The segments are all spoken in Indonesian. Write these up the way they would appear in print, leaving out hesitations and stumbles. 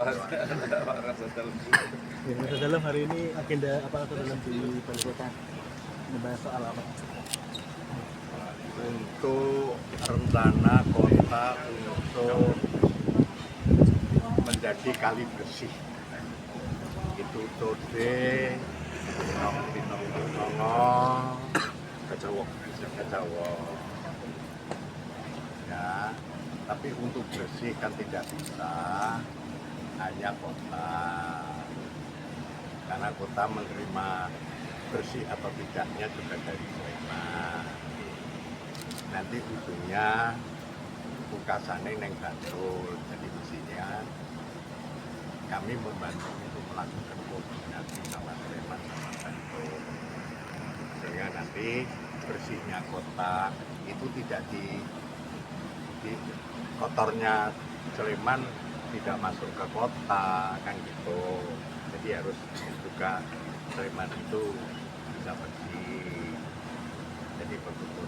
Rasa dalam hari ini agenda apa rasa dalam di Balai Kota? Membahas soal apa? Untuk rencana kota untuk menjadi kali bersih itu Tode, Pinong, Kejawa. Ya, tapi untuk bersih kan tidak bisa hanya kota, karena kota menerima bersih atau tidaknya juga dari Sleman. Nanti ujungnya pungkasannya neng Bantul, jadi mestinya kami membantu untuk melakukan koordinasi sama Sleman sama Bantul, sehingga nanti bersihnya kota itu tidak di kotornya Sleman tidak masuk ke kota kan gitu. Jadi harus juga Sleman itu bisa bersih. Jadi begitu.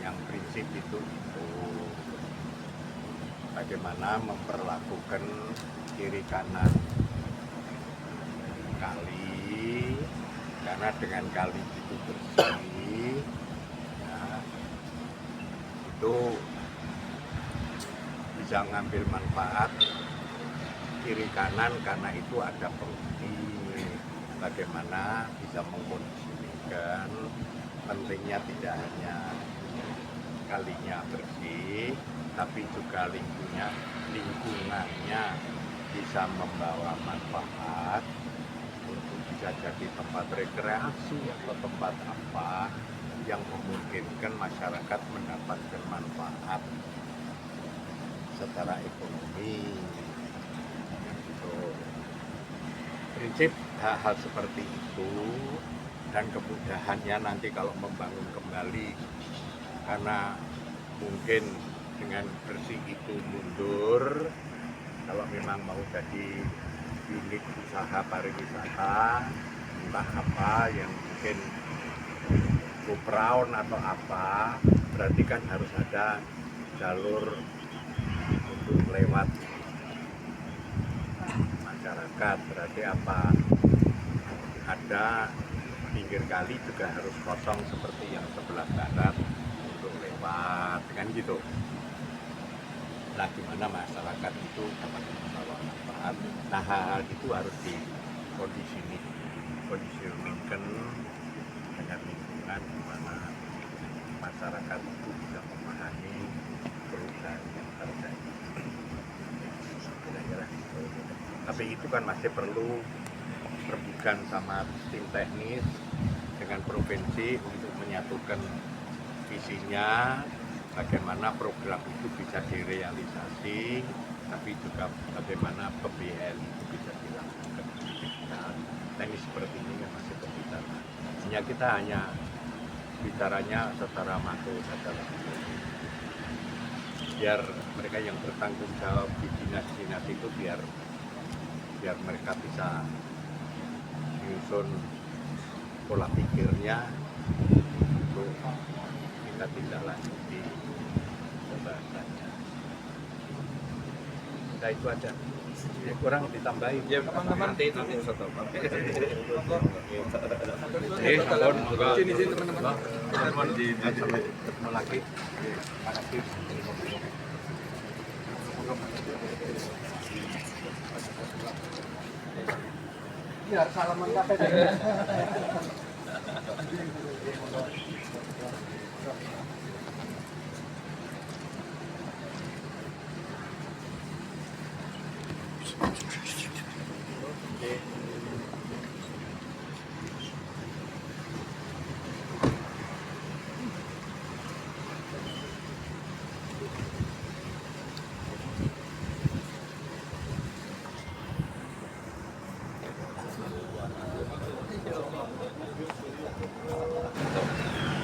Yang prinsip itu bagaimana memperlakukan kiri kanan kali, karena dengan kali itu bersih ya, itu bisa ngambil manfaat kiri kanan, karena itu ada penghuni. Bagaimana bisa mengkondisikan pentingnya tidak hanya kalinya bersih, tapi juga lingkungannya bisa membawa manfaat untuk bisa jadi tempat rekreasi atau tempat apa yang memungkinkan masyarakat mendapatkan manfaat secara ekonomi. Gitu. Prinsip hal-hal seperti itu, dan kemudahannya nanti kalau membangun kembali, karena mungkin dengan bersih itu mundur kalau memang mau jadi unit usaha pariwisata entah apa yang mungkin go-brown atau apa, berarti kan harus ada jalur untuk lewat masyarakat. Berarti apa, ada pinggir kali juga harus kosong seperti yang sebelah barat untuk lewat, kan gitu. Nah, gimana masyarakat itu dapat membawa manfaat. Nah, hal-hal itu harus kondisioningkan dengan lingkungan, di mana masyarakat itu bisa memahami perubahan yang terjadi. Kira-kira gitu. Tapi itu kan masih perlu rebukan sama tim teknis dengan provinsi untuk menyatukan visinya, bagaimana program itu bisa direalisasi, tapi juga bagaimana pembiayaan itu bisa dilakukan. Nah, teknis seperti ini kan masih pembicaraan. Hanya kita hanya bicaranya secara makro saja, biar mereka yang bertanggung jawab di dinas-dinas itu biar mereka bisa menyusun pola pikirnya untuk kita tindak lanjuti pembahasannya. Nah, itu aja. Ya, kurang ditambahin. Ya, nanti satu. Sini teman-teman. Ketemu lagi. Terima kasih. Ya, salaman KPD.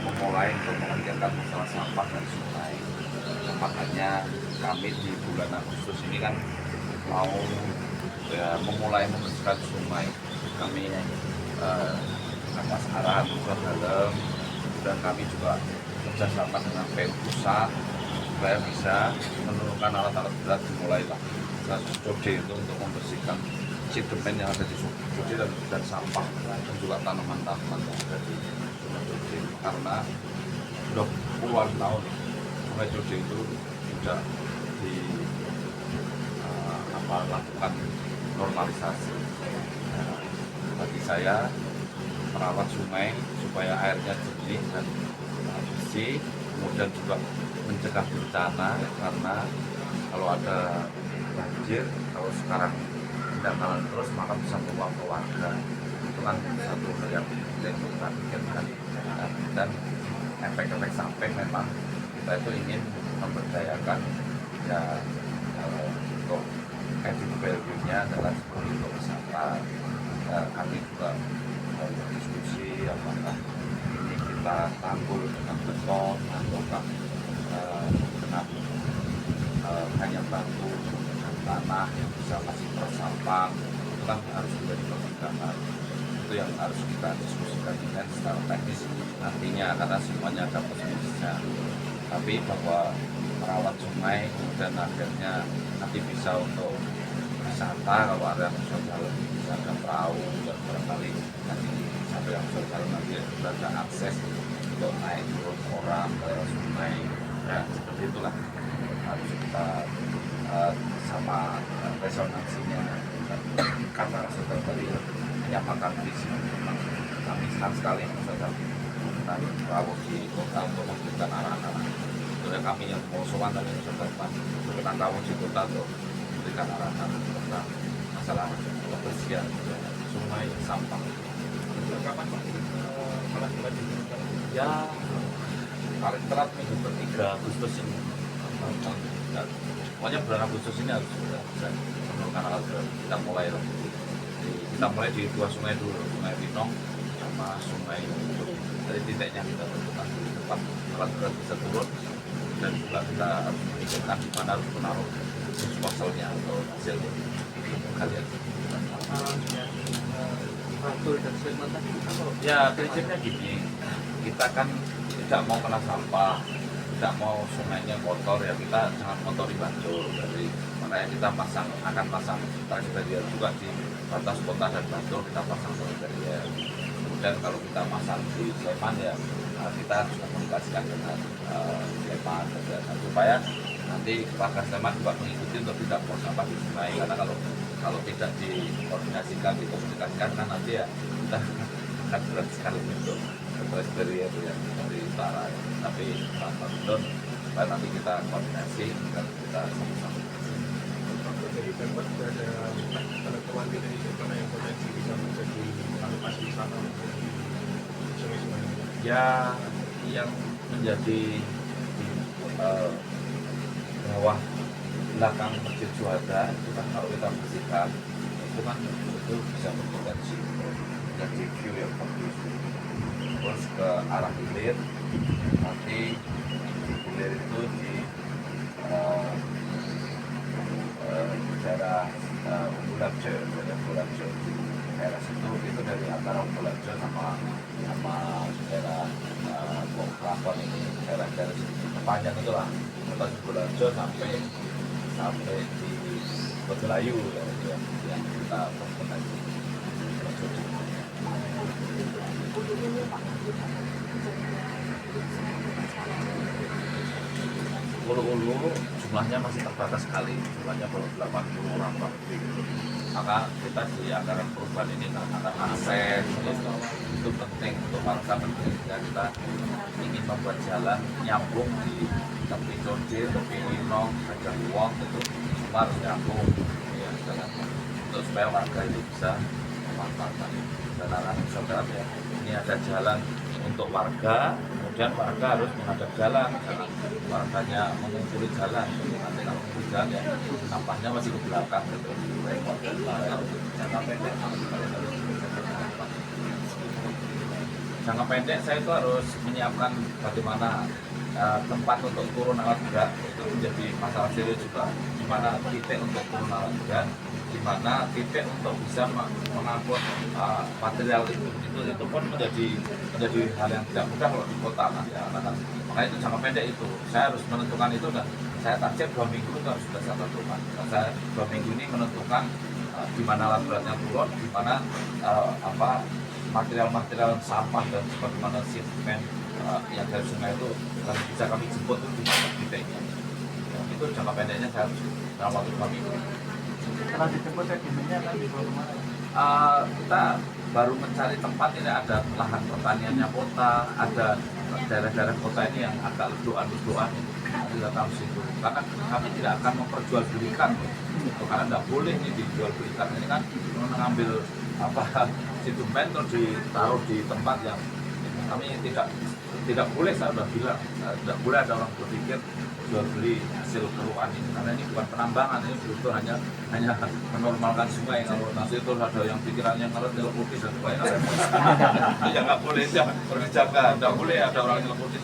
Memulai untuk mengerjakan masalah sampah dan sungai. Makanya kami di bulan Agustus ini kan mau memulai membersihkan sungai. Kami atas arahan Pusat Dalam, dan kami juga kerjasama dengan PU Pusat supaya bisa menurunkan alat-alat berat dimulai lagi. Jogja itu untuk membersihkan sedimen yang ada di Jogja dan sampah dan juga tanaman-tanaman yang ada di Sungai Jogja, karena sudah puluhan tahun Sungai Jogja itu tidak di lakukan normalisasi. Bagi saya, merawat sungai supaya airnya jernih dan bersih, kemudian juga mencegah bencana, karena kalau ada banjir, kalau sekarang tidak jalan terus maka bisa membawa ke warga. Itu kan satu hal yang penting kita pikirkan, dan efek-efek samping memang kita itu ingin memberdayakan ya untuk added value-nya adalah seperti untuk wisata. Kami juga berdiskusi apakah ini kita tanggul dengan beton ataukah dengan hanya batu dan tanah yang bisa masih tersampang. Itu kan harus menjadi pertimbangan. Itu yang harus kita diskusikan dengan secara teknis nantinya, karena semuanya ada plus-minusnya. Tapi bahwa merawat sungai kemudian akhirnya nanti bisa untuk wisata, kalau ada yang sosial bisa ada perahu dan barangkali nanti sampai yang sosial nanti juga ada akses untuk naik turun orang ke sungai, ya seperti itulah harus kita sama resonansinya. Karena saudara tadi menyampaikan visi, memang kami senang sekali saudara tentang perahu di kota untuk memberikan arah-arah. Sebenarnya kami yang mau sowan tadi saudara berkenan perahu di kota untuk memberikan arahan tentang masalah kebersihan sungai, sampah. Kapan Pak malah dilanjutkan? Ya paling telat minggu ke-3 Agustus ini. Dan pokoknya bulan Agustus ini harus sudah bisa, karena kita mulai lah. Kita mulai di dua sungai dulu, Sungai Pinong sama Sungai Jogja. Dari titiknya kita tentukan di tempat alat-alat bisa turun, dan juga kita harus memikirkan di mana harus menaruh disposalnya atau hasilnya. Kalian Atur dan statement tadi ya prinsipnya gini, kita kan tidak mau kena sampah, tidak mau sungainya kotor, ya kita jangan kotori Bantul. Jadi makanya kita akan pasang tali barrier juga di batas kota dan Bantul, kita pasang tali barrier. Kemudian kalau kita pasang di Sleman ya kita harus komunikasikan dengan Sleman supaya nanti warga Sleman juga mengikuti untuk tidak buang sampah di sungai, karena kalau tidak dikoordinasikan, dikomunikasikan kan nanti ya kita akan berat sekali untuk batas barrier yang dari utara. Tapi Pak supaya nanti kita koordinasi dan kita sama-sama. jadi Pemkot sudah ada teman-teman di mana yang potensi bisa menjadi alokasi wisata untuk sungai-sungai. Ya, yang menjadi bawah belakang Masjid Juanda itu kan kalau kita bersihkan itu kan itu bisa berpotensi menjadi view yang bagus. Terus ke arah hilir, nanti di hilir itu di daerah Umbularjo, daerah situ itu dari antara Umbularjo sama daerah Kelakon ini, daerah sepanjang itu lah, kota Umbularjo sampai di Bojolayu ya, itu yang kita berpotensi. Ulu-ulu jumlahnya masih terbatas sekali, jumlahnya baru 80 orang Pak. Maka kita di anggaran perubahan ini akan akses itu penting untuk bangsa penting, dan kita ingin membuat jalan nyambung di tepi Condir, tepi Winong, Kajang Wong, itu semua harus nyambung ya, untuk supaya warga itu bisa memanfaatkan. Dan anak-anak saudara ya, ini ada jalan untuk warga, kemudian warga harus menghadap jalan, jangan warganya mengumpuli jalan. Nanti kalau mengumpuli jalan ya sampahnya masih ke belakang gitu. Jangka pendek saya itu harus menyiapkan bagaimana tempat untuk turun alat berat, itu menjadi masalah serius juga. Di mana titik untuk turun alat berat, di mana titik untuk bisa mengangkut material itu pun menjadi hal yang tidak mudah kalau di kota kan ya. Makanya itu jangka pendek itu saya harus menentukan itu, dan saya target 2 minggu itu harus sudah satu rumah. Saya 2 minggu ini menentukan di mana alat beratnya turun, di mana material-material sampah dan sebagaimana semen yang dari sungai itu bisa kami jemput itu di mana titiknya. Ya, itu jangka pendeknya saya harus dalam waktu 2 minggu. Setelah dijemput sedimennya kan dibawa kemana? Kita baru mencari tempat, ini ada lahan pertaniannya kota, ada daerah-daerah kota ini yang agak leduan-leduan, kita tahu situ. Karena kami tidak akan memperjualbelikan, gitu. Karena tidak boleh ini dijual-belikan. Ini kan mengambil situmen terus ditaruh di tempat yang kami tidak boleh, saya sudah bilang, tidak boleh ada orang berpikir jual beli hasil keruan ini, karena ini bukan penambangan, ini betul hanya menormalkan sungai. Kalau nanti itu ada yang pikirannya ngelet telur putih dan sebagainya, ya nggak boleh, ya berjaga, nggak boleh ada orang yang telur putih